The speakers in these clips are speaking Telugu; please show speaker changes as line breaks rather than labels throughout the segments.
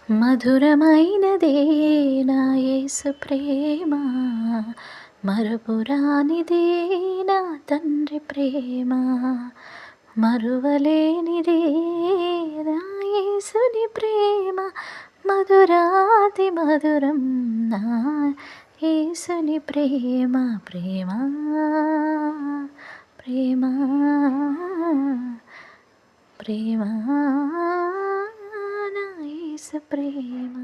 మధురమైనదే నా యేసు ప్రేమ, మరపురానిదే నా తండ్రి ప్రేమ, మరువలేనిదే నా యేసుని ప్రేమ, మధురాతి మధురం నా యేసుని ప్రేమ. ప్రేమ ప్రేమ ప్రేమ నా యేసు ప్రేమ.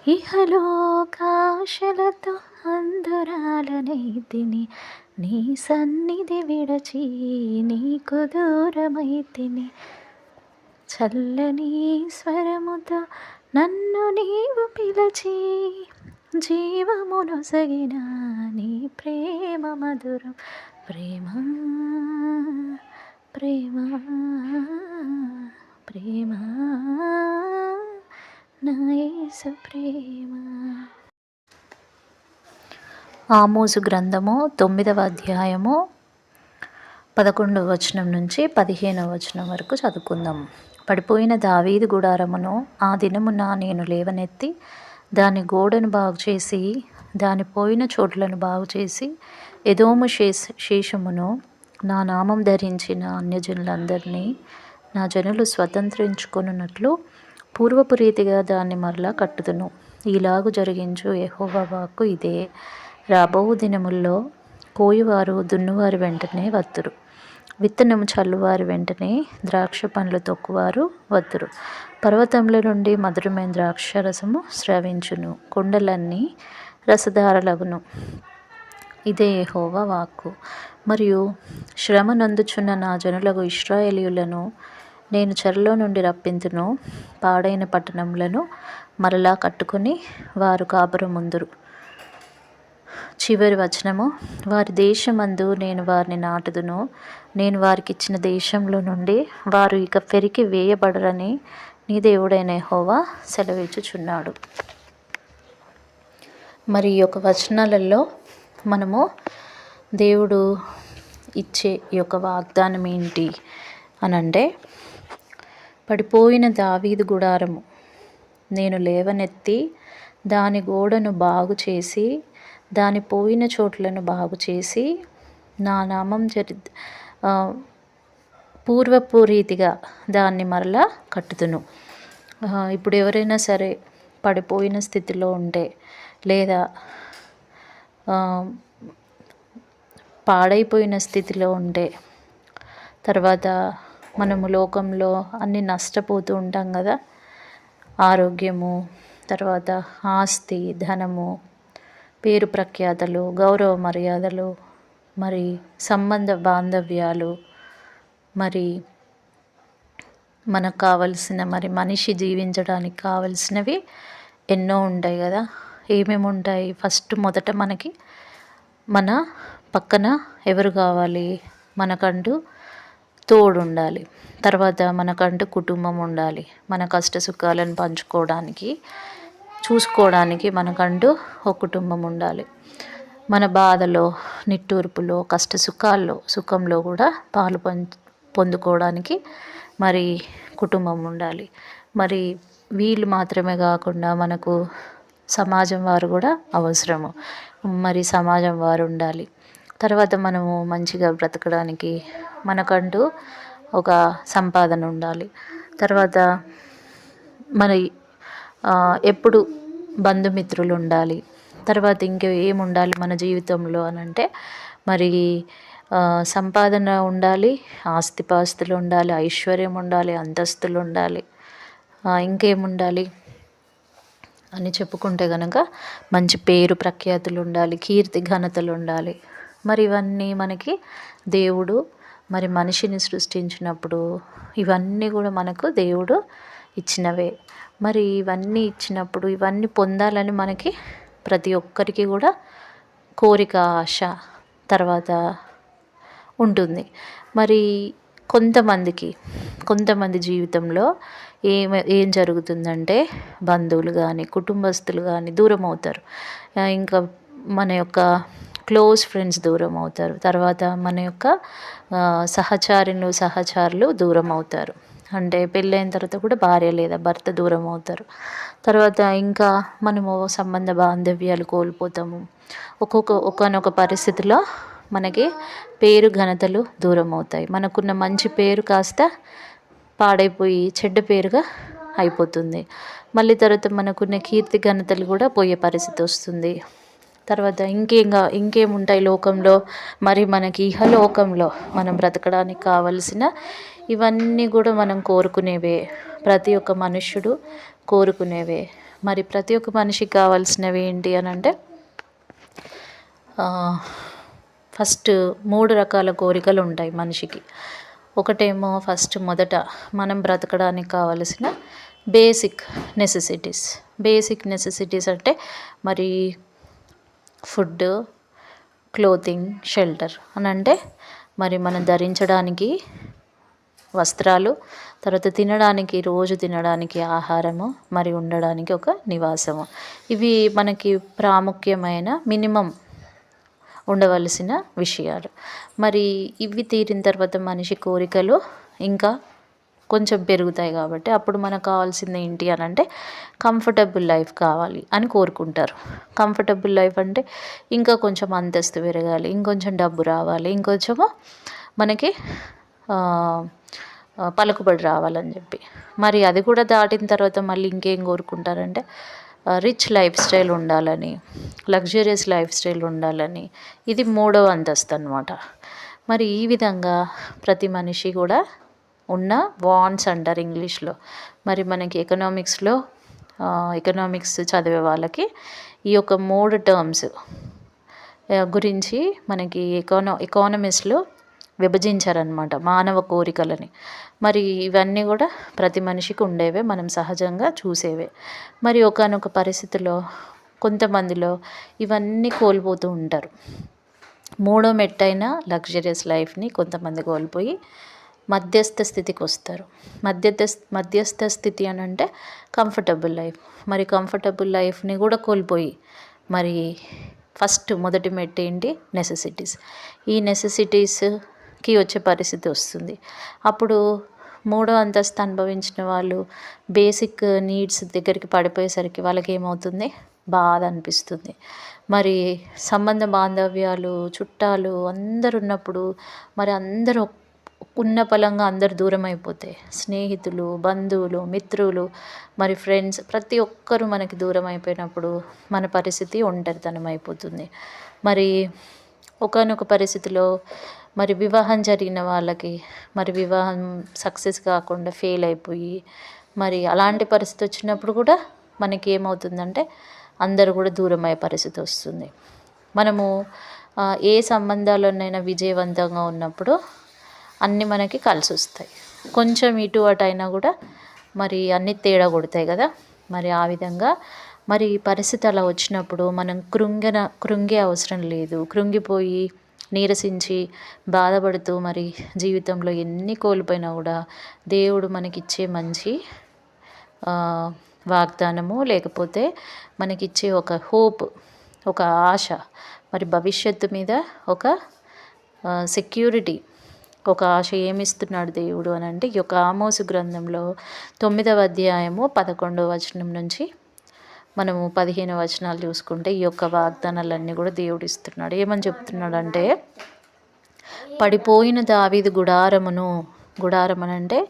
ఇహలోకాశలతో అంధురాలనైతిని, నీ సన్నిధి విడచి నీకు దూరమైతిని. చల్లని స్వరముతో నన్ను నీవు పిలచి, జీవమునొసగిన నీ ప్రేమ మధురం. ప్రేమ ప్రేమ ప్రేమ నా యేసు ప్రేమ. ఆమోసు గ్రంథము 9వ అధ్యాయము 11వ వచనం నుంచి 15వ వచనం వరకు చదువుకుందాం. పడిపోయిన దావీదు గుడారమును ఆ దినమున నేను లేవనెత్తి దాని గోడను బాగుచేసి దాని పోయిన చోట్లను బాగుచేసి ఎదోము శేషమును నా నామం ధరించిన అన్యజనులందరినీ నా జనులు స్వతంత్రించుకొనున్నట్లు పూర్వపు రీతిగా దాన్ని మరలా కట్టుదును. ఈలాగు జరిగించు యెహోవా వాక్కు ఇదే. రాబో దినముల్లో కోయువారు దున్నువారి వెంటనే వత్తురు, విత్తనము చల్లువారి వెంటనే ద్రాక్ష పండ్లు తొక్కువారు వత్తురు. పర్వతముల నుండి మధురమైన ద్రాక్షరసము స్రవించును, కొండలన్నీ రసధారలగును. ఇదే యెహోవా వాక్కు. మరియు శ్రమ నందుచున్న నా జనులకు ఇశ్రాయేలీయులను నేను చెరలో నుండి రప్పింతును. పాడైన పట్టణములను మరలా కట్టుకొని వారు కాపురముందురు. చివరి వచనము, వారి దేశమందు నేను వారిని నాటుదును. నేను వారికి ఇచ్చిన దేశంలో నుండి వారు ఇక పెరికి వేయబడరని నీ దేవుడైన యెహోవా సెలవిచ్చుచున్నాడు. మరి ఈ యొక్క వచనాలలో మనము దేవుడు ఇచ్చే ఈ యొక్క వాగ్దానం ఏంటి అని అంటే, పడిపోయిన దావీదు గుడారము నేను లేవనెత్తి దాని గోడను బాగు చేసి దాని పోయిన చోట్లను బాగు చేసి నా నామం పూర్వపు రీతిగా దాన్ని మరలా కట్టుదును. ఇప్పుడు ఎవరైనా సరే పడిపోయిన స్థితిలో ఉంటే లేదా పాడైపోయిన స్థితిలో ఉంటే, తర్వాత మనము లోకంలో అన్నీ నష్టపోతూ ఉంటాం కదా, ఆరోగ్యము, తర్వాత ఆస్తి, ధనము, పేరు ప్రఖ్యాతలు, గౌరవ మర్యాదలు, మరి సంబంధ బాంధవ్యాలు, మరి మనకు కావలసిన మనిషి జీవించడానికి కావలసినవి ఎన్నో ఉంటాయి కదా. ఏమేమి ఉంటాయి? మొదట మనకి మన పక్కన ఎవరు కావాలి? మనకంటూ తోడు ఉండాలి. తర్వాత మనకంటూ కుటుంబం ఉండాలి. మన కష్ట సుఖాలను పంచుకోవడానికి, చూసుకోవడానికి మనకంటూ ఒక కుటుంబం ఉండాలి. మన బాధలో, నిట్టూర్పులో, కష్ట సుఖంలో కూడా పాలు పొందుకోవడానికి మరి కుటుంబం ఉండాలి. మరి వీళ్ళు మాత్రమే కాకుండా మనకు సమాజం వారు కూడా అవసరము. మరి సమాజం వారు ఉండాలి. తర్వాత మనము మంచిగా బ్రతకడానికి మనకంటూ ఒక సంపాదన ఉండాలి. తర్వాత మరి ఎప్పుడు బంధుమిత్రులు ఉండాలి. తర్వాత ఏముండాలి మన జీవితంలో అని అంటే, మరి సంపాదన ఉండాలి, ఆస్తిపాస్తులు ఉండాలి, ఐశ్వర్యం ఉండాలి, అంతస్తులు ఉండాలి. ఇంకేముండాలి అని చెప్పుకుంటే కనుక మంచి పేరు ప్రఖ్యాతులు ఉండాలి, కీర్తి ఘనతలు ఉండాలి. మరి ఇవన్నీ మనకి దేవుడు మరి మనిషిని సృష్టించినప్పుడు ఇవన్నీ కూడా మనకు దేవుడు ఇచ్చినవే. మరి ఇవన్నీ ఇచ్చినప్పుడు ఇవన్నీ పొందాలని మనకి ప్రతి ఒక్కరికి కూడా కోరిక, ఆశ తర్వాత ఉంటుంది. మరి కొంతమంది జీవితంలో ఏం జరుగుతుందంటే, బంధువులు కానీ కుటుంబస్తులు కానీ దూరం అవుతారు. ఇంకా మన యొక్క క్లోజ్ ఫ్రెండ్స్ దూరం అవుతారు. తర్వాత మన యొక్క సహచరులు దూరం అవుతారు. అంటే పెళ్ళైన తర్వాత కూడా భార్య లేదా భర్త దూరం అవుతారు. తర్వాత ఇంకా మనము సంబంధ బాంధవ్యాలు కోల్పోతాము. ఒకానొక పరిస్థితిలో మనకి పేరు ఘనతలు దూరం అవుతాయి. మనకున్న మంచి పేరు కాస్త పాడైపోయి చెడ్డ పేరుగా అయిపోతుంది. మళ్ళీ తర్వాత మనకున్న కీర్తి ఘనతలు కూడా పోయే పరిస్థితి వస్తుంది. తర్వాత ఇంకేముంటాయి లోకంలో, మరి మనకి ఇహలోకంలో మనం బ్రతకడానికి కావలసిన ఇవన్నీ కూడా మనం కోరుకునేవే. ప్రతి ఒక్క మనుష్యుడు కోరుకునేవే. మరి ప్రతి ఒక్క మనిషికి కావాల్సినవి ఏంటి అని అంటే, ఫస్ట్ 3 రకాల కోరికలు ఉంటాయి మనిషికి. ఒకటేమో మొదట మనం బ్రతకడానికి కావలసిన బేసిక్ నెసెసిటీస్ అంటే మరి ఫుడ్, క్లోతింగ్, షెల్టర్ అని అంటే మరి మనం ధరించడానికి వస్త్రాలు, తర్వాత రోజు తినడానికి ఆహారము, మరి ఉండడానికి ఒక నివాసము. ఇవి మనకి ప్రాముఖ్యమైన మినిమం ఉండవలసిన విషయాలు. మరి ఇవి తీరిన తర్వాత మనిషి కోరికలు ఇంకా కొంచెం పెరుగుతాయి కాబట్టి అప్పుడు మనకు కావాల్సింది ఏంటి అని అంటే కంఫర్టబుల్ లైఫ్ కావాలి అని కోరుకుంటారు. కంఫర్టబుల్ లైఫ్ అంటే ఇంకా కొంచెం అంతస్తు పెరగాలి, ఇంకొంచెం డబ్బు రావాలి, ఇంకొంచెము మనకి పలుకుబడి రావాలని చెప్పి. మరి అది కూడా దాటిన తర్వాత మళ్ళీ ఇంకేం కోరుకుంటారంటే రిచ్ లైఫ్ స్టైల్ ఉండాలని, లగ్జరియస్ లైఫ్ స్టైల్ ఉండాలని. ఇది 3వ అంతస్తు అన్నమాట. మరి ఈ విధంగా ప్రతి మనిషి కూడా ఉన్న వాంట్స్ అంటారు ఇంగ్లీష్లో. మరి మనకి ఎకనామిక్స్ చదివే వాళ్ళకి ఈ యొక్క 3 టర్మ్స్ గురించి మనకి ఎకానమిస్టులు విభజించారనమాట మానవ కోరికలని. మరి ఇవన్నీ కూడా ప్రతి మనిషికి ఉండేవే, మనం సహజంగా చూసేవే. మరి ఒకానొక పరిస్థితిలో కొంతమందిలో ఇవన్నీ కోల్పోతూ ఉంటారు. 3వ మెట్టైన లగ్జరియస్ లైఫ్ని కొంతమంది కోల్పోయి మధ్యస్థ స్థితికి వస్తారు. మధ్యస్థ స్థితి అని అంటే కంఫర్టబుల్ లైఫ్. మరి కంఫర్టబుల్ లైఫ్ని కూడా కోల్పోయి మరి మొదటి మెట్టు ఏంటి? నెసెసిటీస్. ఈ నెసెసిటీస్కి వచ్చే పరిస్థితి వస్తుంది. అప్పుడు 3వ అంతస్తు అనుభవించిన వాళ్ళు బేసిక్ నీడ్స్ దగ్గరికి పడిపోయేసరికి వాళ్ళకి ఏమవుతుంది? బాధ అనిపిస్తుంది. మరి సంబంధ బాంధవ్యాలు, చుట్టాలు అందరు ఉన్నప్పుడు మరి అందరూ ఉన్న పలంగా అందరు దూరం అయిపోతే, స్నేహితులు, బంధువులు, మిత్రులు, మరి ఫ్రెండ్స్ ప్రతి ఒక్కరూ మనకి దూరం అయిపోయినప్పుడు మన పరిస్థితి ఒంటరితనం అయిపోతుంది. మరి ఒకానొక పరిస్థితిలో మరి వివాహం జరిగిన వాళ్ళకి మరి వివాహం సక్సెస్ కాకుండా ఫెయిల్ అయిపోయి మరి అలాంటి పరిస్థితి వచ్చినప్పుడు కూడా మనకి ఏమవుతుందంటే అందరూ కూడా దూరం అయ్యే పరిస్థితి వస్తుంది. మనము ఏ సంబంధాల్లోనైనా విజయవంతంగా ఉన్నప్పుడు అన్నీ మనకి కలిసి వస్తాయి. కొంచెం ఇటు అటు అయినా కూడా మరి అన్నీ తేడా కొడతాయి కదా. మరి ఆ విధంగా మరి పరిస్థితి అలా వచ్చినప్పుడు మనం కృంగే అవసరం లేదు. కృంగిపోయి నీరసించి బాధపడుతూ మరి జీవితంలో ఎన్ని కోల్పోయినా కూడా దేవుడు మనకిచ్చే మంచి వాగ్దానము, లేకపోతే మనకిచ్చే ఒక హోప్, ఒక ఆశ, మరి భవిష్యత్తు మీద ఒక సెక్యూరిటీ, ఒక ఆశ ఏమిస్తున్నాడు దేవుడు అని అంటే, ఈ యొక్క ఆమోసు గ్రంథంలో 9వ అధ్యాయము 11వ వచనం నుంచి మనము 15 వచనాలు చూసుకుంటే ఈ యొక్క వాగ్దానాలన్నీ కూడా దేవుడు ఇస్తున్నాడు. ఏమని చెప్తున్నాడంటే, పడిపోయిన దావీదు గుడారం అని అంటే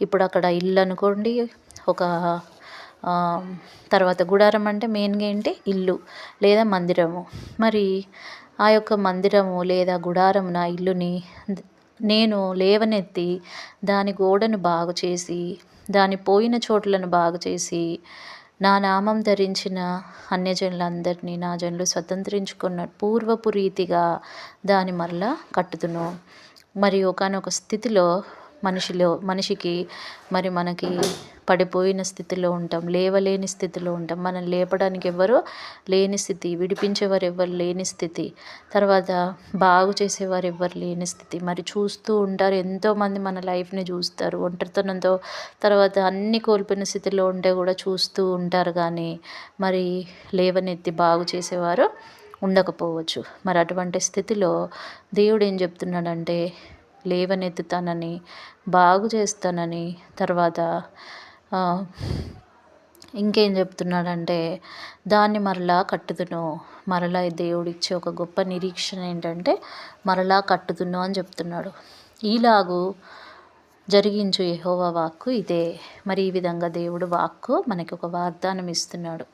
ఇప్పుడు అక్కడ ఇల్లు అనుకోండి. ఒక తర్వాత గుడారం అంటే మెయిన్గా ఏంటి? ఇల్లు లేదా మందిరము. మరి ఆ యొక్క మందిరము లేదా గుడారం, నా ఇల్లుని నేను లేవనెత్తి దాని గోడను బాగు చేసి, దాని పోయిన చోట్లను బాగు చేసి, నా నామం ధరించిన అన్యజనులందరినీ నా జనులు స్వతంత్రించుకున్న పూర్వపు రీతిగా దాని మరలా కట్టుదును. మరి ఒకానొక స్థితిలో మనిషికి మరి మనకి పడిపోయిన స్థితిలో ఉంటాం, లేవలేని స్థితిలో ఉంటాం. మనం లేపడానికి ఎవరు లేని స్థితి, విడిపించేవారు ఎవరు లేని స్థితి, తర్వాత బాగు చేసేవారు ఎవరు లేని స్థితి. మరి చూస్తూ ఉంటారు, ఎంతోమంది మన లైఫ్ని చూస్తారు ఒంటరితనంతో, తర్వాత అన్ని కోల్పోయిన స్థితిలో ఉంటే కూడా చూస్తూ ఉంటారు. కానీ మరి లేవనెత్తి బాగు చేసేవారు ఉండకపోవచ్చు. మరి అటువంటి స్థితిలో దేవుడు ఏం చెప్తున్నాడంటే, లేవనెత్తుతానని, బాగు చేస్తానని, తర్వాత ఇంకేం చెప్తున్నాడంటే దాన్ని మరలా కట్టుదును. మరలా దేవుడిచ్చే ఒక గొప్ప నిరీక్షణ ఏంటంటే మరలా కట్టుదును అని చెప్తున్నాడు. ఈలాగు జరిగించు యెహోవా వాక్కు ఇదే. మరి ఈ విధంగా దేవుడు వాక్కు మనకి ఒక వాగ్దానం ఇస్తున్నాడు.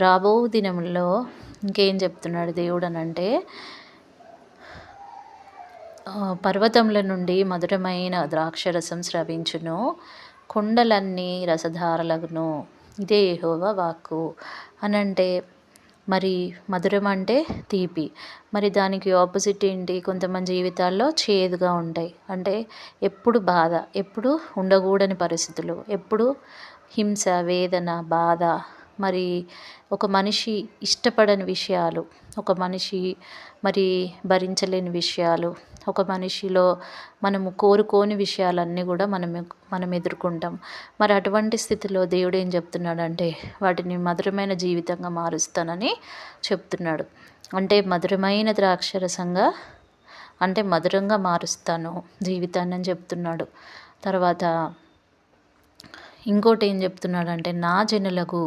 రాబో దినంలో ఇంకేం చెప్తున్నాడు దేవుడు అనంటే, పర్వతముల నుండి మధురమైన ద్రాక్షరసం స్రవించును, కొండలన్నీ రసధారలగును. ఇదే యెహోవా వాక్కు అనంటే, మరి మధురం అంటే తీపి. మరి దానికి ఆపోజిట్ ఏంటి? కొంతమంది జీవితాల్లో చేదుగా ఉంటాయి. అంటే ఎప్పుడు బాధ, ఎప్పుడు ఉండకూడని పరిస్థితులు, ఎప్పుడు హింస, వేదన, బాధ. మరి ఒక మనిషి ఇష్టపడని విషయాలు, ఒక మనిషి మరి భరించలేని విషయాలు, ఒక మనిషిలో మనము కోరుకోని విషయాలన్నీ కూడా మనం ఎదుర్కొంటాం. మరి అటువంటి స్థితిలో దేవుడు ఏం చెప్తున్నాడంటే వాటిని మధురమైన జీవితంగా మారుస్తానని చెప్తున్నాడు. అంటే మధురమైన ద్రాక్షరసంగా, అంటే మధురంగా మారుస్తాను జీవితాన్ని అని చెప్తున్నాడు. తర్వాత ఇంకోటి ఏం చెప్తున్నాడంటే, నా జనులకు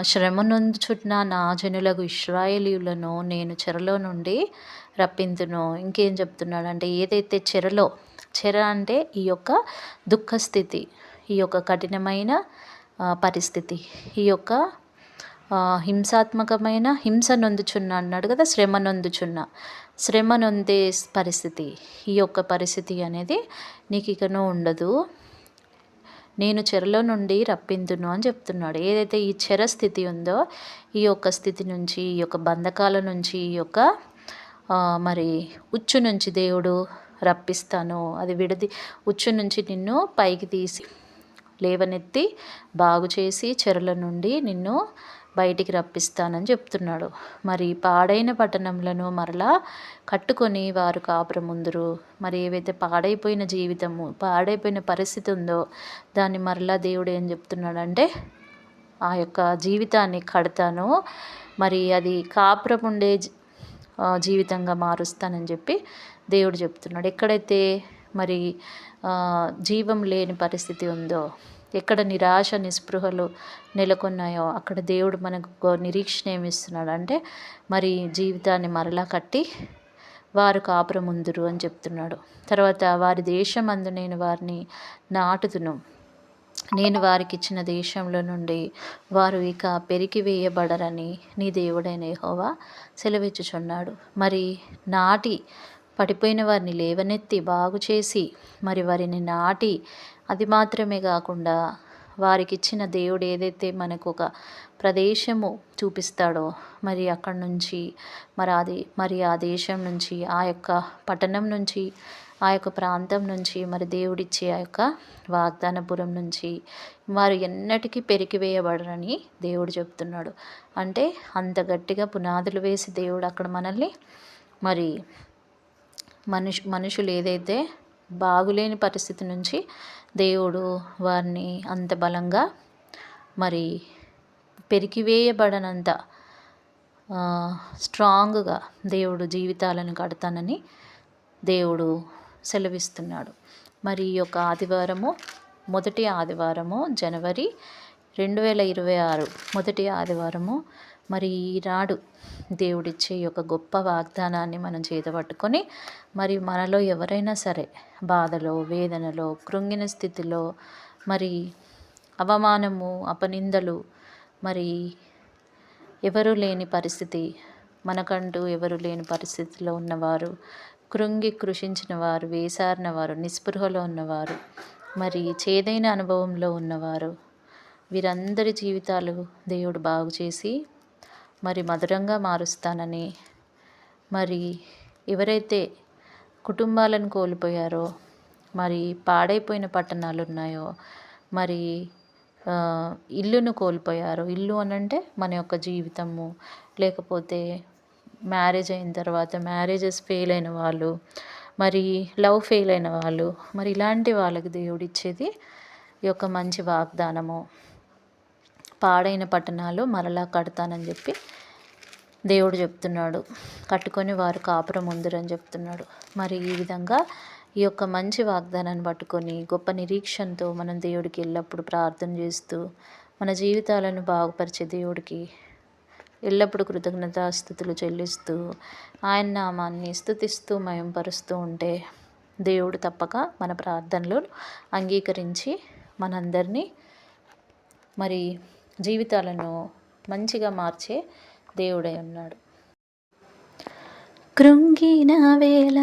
శ్రమ నొందుచున్న నా జనులకు ఇశ్రాయేలీయులను నేను చెరలో నుండి రప్పింతును. ఇంకేం చెప్తున్నాడంటే, ఏదైతే చెర అంటే ఈ యొక్క దుఃఖస్థితి, ఈ యొక్క కఠినమైన పరిస్థితి, ఈ యొక్క హింసాత్మకమైన హింస నొందుచున్న అన్నాడు కదా, శ్రమ నొందే పరిస్థితి, ఈ యొక్క పరిస్థితి అనేది నీకు ఇకనూ ఉండదు, నేను చెరలో నుండి రప్పిందును అని చెప్తున్నాడు. ఏదైతే ఈ చెర స్థితి ఉందో ఈ యొక్క స్థితి నుంచి, ఈ యొక్క బంధకాల నుంచి, ఈ యొక్క మరి ఉచ్చు నుంచి దేవుడు రప్పిస్తాను. అది ఉచ్చు నుంచి నిన్ను పైకి తీసి లేవనెత్తి బాగు చేసి చెరల నుండి నిన్ను బయటికి రప్పిస్తానని చెప్తున్నాడు. మరి పాడైన పట్టణములను మరలా కట్టుకొని వారు కాపురముందురు. మరి ఏవైతే పాడైపోయిన జీవితము, పాడైపోయిన పరిస్థితి ఉందో దాన్ని మరలా దేవుడు ఏం చెప్తున్నాడంటే ఆ యొక్క జీవితాన్ని కడతాను, మరి అది కాపురం ఉండే జీవితంగా మారుస్తానని చెప్పి దేవుడు చెప్తున్నాడు. ఎక్కడైతే మరి జీవం లేని పరిస్థితి ఉందో, ఎక్కడ నిరాశ నిస్పృహలు నెలకొన్నాయో అక్కడ దేవుడు మనకు నిరీక్షణ ఏమిస్తున్నాడు అంటే మరి జీవితాన్ని మరలా కట్టి వారు కాపురముందురు అని చెప్తున్నాడు. తర్వాత వారి దేశమందు నేను వారిని నాటుదును, నేను వారికి ఇచ్చిన దేశంలో నుండి వారు ఇక పెరికివేయబడరని నీ దేవుడైన యెహోవా సెలవిచ్చుచున్నాడు. మరి నాటి పడిపోయిన వారిని లేవనెత్తి బాగు చేసి మరి వారిని నాటి, అది మాత్రమే కాకుండా వారికి ఇచ్చిన దేవుడు ఏదైతే మనకు ఒక ప్రదేశము చూపిస్తాడో మరి అక్కడి నుంచి మరి ఆ దేశం నుంచి, ఆ యొక్క పట్టణం నుంచి, ఆ యొక్క ప్రాంతం నుంచి, మరి దేవుడిచ్చే ఆ యొక్క వాగ్దానపురం నుంచి వారు ఎన్నటికీ పెరికివేయబడరని దేవుడు చెప్తున్నాడు. అంటే అంత గట్టిగా పునాదులు వేసి దేవుడు అక్కడ మనల్ని మరి మనుషులు ఏదైతే బాగులేని పరిస్థితి నుంచి దేవుడు వారిని అంత బలంగా మరి పెరికివేయబడనంత స్ట్రాంగ్గా దేవుడు జీవితాలను కడతానని దేవుడు సెలవిస్తున్నాడు. మరి ఈ యొక్క మొదటి ఆదివారము జనవరి 2026 మొదటి ఆదివారము. మరి ఈనాడు దేవుడిచ్చే ఈ యొక్క గొప్ప వాగ్దానాన్ని మనం చేతపట్టుకొని మరి మనలో ఎవరైనా సరే బాధలో, వేదనలో, కృంగిన స్థితిలో, మరి అవమానము, అపనిందలు, మరి ఎవరు లేని పరిస్థితి, మనకంటూ ఎవరు లేని పరిస్థితిలో ఉన్నవారు, కృషించిన వారు, వేసారిన వారు, నిస్పృహలో ఉన్నవారు, మరి చేదైన అనుభవంలో ఉన్నవారు, వీరందరి జీవితాలు దేవుడు బాగు చేసి మరి మధురంగా మారుస్తానని, మరి ఎవరైతే కుటుంబాలను కోల్పోయారో, మరి పాడైపోయిన పట్టణాలు ఉన్నాయో, మరి ఇల్లును కోల్పోయారో, ఇల్లు అనంటే మన యొక్క జీవితము, లేకపోతే మ్యారేజ్ అయిన తర్వాత మ్యారేజెస్ ఫెయిల్ అయిన వాళ్ళు, మరి లవ్ ఫెయిల్ అయిన వాళ్ళు, మరి ఇలాంటి వాళ్ళకి దేవుడిచ్చేది ఈ యొక్క మంచి వాగ్దానము. పాడైన పట్టణాలు మరలా కడతానని చెప్పి దేవుడు చెప్తున్నాడు. కట్టుకొని వారు కాపురం ఉందిరని చెప్తున్నాడు. మరి ఈ విధంగా ఈ యొక్క మంచి వాగ్దానాన్ని పట్టుకొని గొప్ప నిరీక్షణతో మనం దేవుడికి ఎల్లప్పుడూ ప్రార్థన చేస్తూ మన జీవితాలను బాగుపరిచే దేవుడికి ఎల్లప్పుడూ కృతజ్ఞతాస్తుతులు చెల్లిస్తూ ఆయన నామాన్ని స్తుతిస్తూ మయంపరుస్తూ ఉంటే దేవుడు తప్పక మన ప్రార్థనలు అంగీకరించి మనందరినీ మరి జీవితాలను మంచిగా మార్చే దేవుడై ఉన్నాడు. కృంగిన వేళ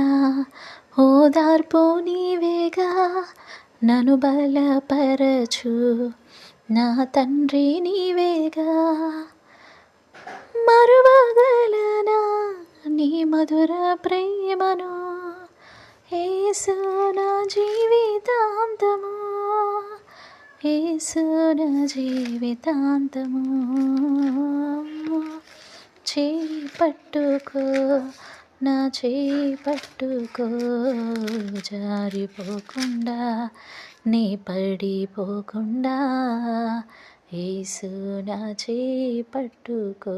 ఓదార్పు నీవేగా, నన్ను బలపరచు నా తండ్రి నీవేగా. మరువగలనా నీ మధుర ప్రేమను, యేసు నా జీవితాంతము, యేసు నా జీవితాంతము. చేయి పట్టుకో నా చేయి పట్టుకో, జారిపోకుండా నీ పడిపోకుండా, యేసు నా చేయి పట్టుకో.